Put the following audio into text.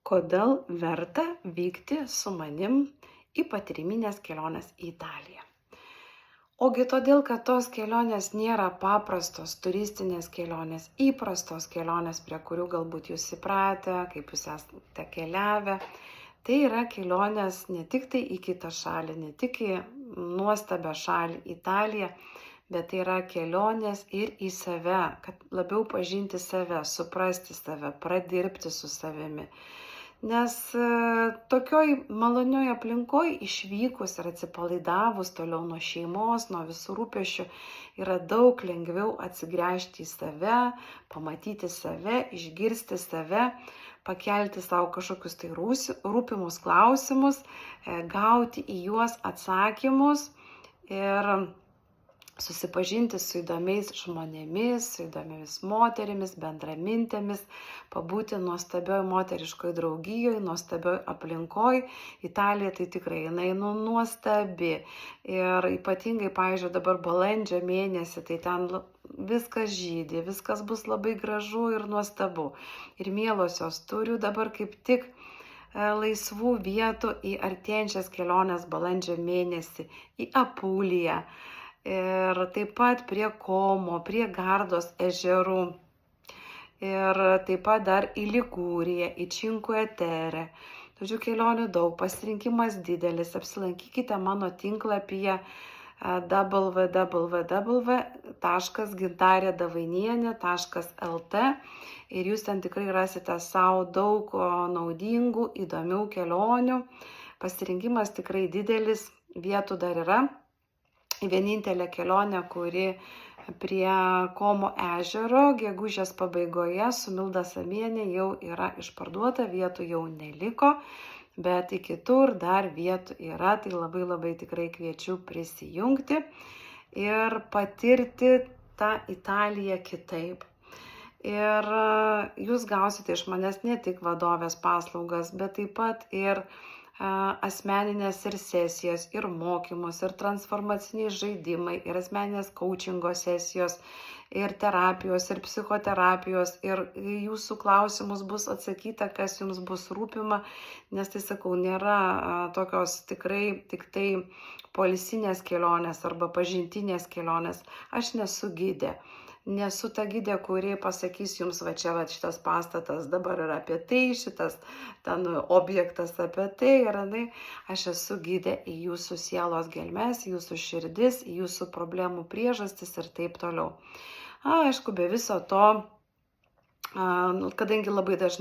Kodėl verta vykti su manim į patyriminės kelionės į Italiją? Ogi todėl, kad tos kelionės nėra paprastos turistinės kelionės, įprastos kelionės, prie kurių galbūt jūs įpratę, kaip jūs esate keliavę. Tai yra kelionės ne tik tai į kitą šalį, ne tik į nuostabią šalį Italiją, bet tai yra kelionės ir į save, kad labiau pažinti save, suprasti save, pradirbti su savimi. Nes tokioj malonioj aplinkoj išvykus ir atsipalaidavus toliau nuo šeimos, nuo visų rūpesčių, yra daug lengviau atsigręžti į save, pamatyti save, išgirsti save, pakelti savo kažkokius tai rūpimus klausimus, gauti į juos atsakymus ir susipažinti su įdomiais žmonėmis, su įdomiamis moterimis, bendramintėmis, pabūti nuostabioj moteriškoj draugijoj, nuostabioj aplinkoj. Italija tai tikrai jinai nuostabi. Ir ypatingai, pavyzdžiui, dabar balandžio mėnesį, tai ten viskas žydi, viskas bus labai gražu ir nuostabu. Ir mielosios, turiu dabar kaip tik laisvų vietų į artėjančias keliones balandžio mėnesį, į Apuliją. Ir taip pat prie Komo, prie Gardos ežerų. Ir taip pat dar į Ligūriją, į Cinque Terre. Žodžiu, kelionių daug, pasirinkimas didelis. Apsilankykite mano tinklapyje www.gintarėdavainienė.lt ir jūs ten tikrai rasite savo daug naudingų, įdomių kelionių. Pasirinkimas tikrai didelis, vietų dar yra. Vienintelė kelionė, kuri prie Komo ežero gegužės pabaigoje su Milda Samienė jau yra išparduota, vietų jau neliko, bet į kitur dar vietų yra, tai labai tikrai kviečiu prisijungti ir patirti tą Italiją kitaip. Ir jūs gausite iš manęs ne tik vadovės paslaugas, bet taip pat ir asmeninės ir sesijas, ir mokymus, ir transformaciniai žaidimai, ir asmeninės coachingo sesijos, ir terapijos, ir psichoterapijos, ir jūsų klausimus bus atsakyta, kas jums bus rūpima, nes tai sakau, nėra tokios tikrai tik tai poilsinės kelionės arba pažintinės kelionės. Aš nesu gidė. Nesu ta gidė, kuri pasakys jums, va čia va, šitas pastatas dabar yra apie tai, šitas ten objektas apie tai ir anai. Aš esu gidė į jūsų sielos gelmes, jūsų širdis, į jūsų problemų priežastis ir taip toliau. Aišku, be viso to, kadangi labai dažnai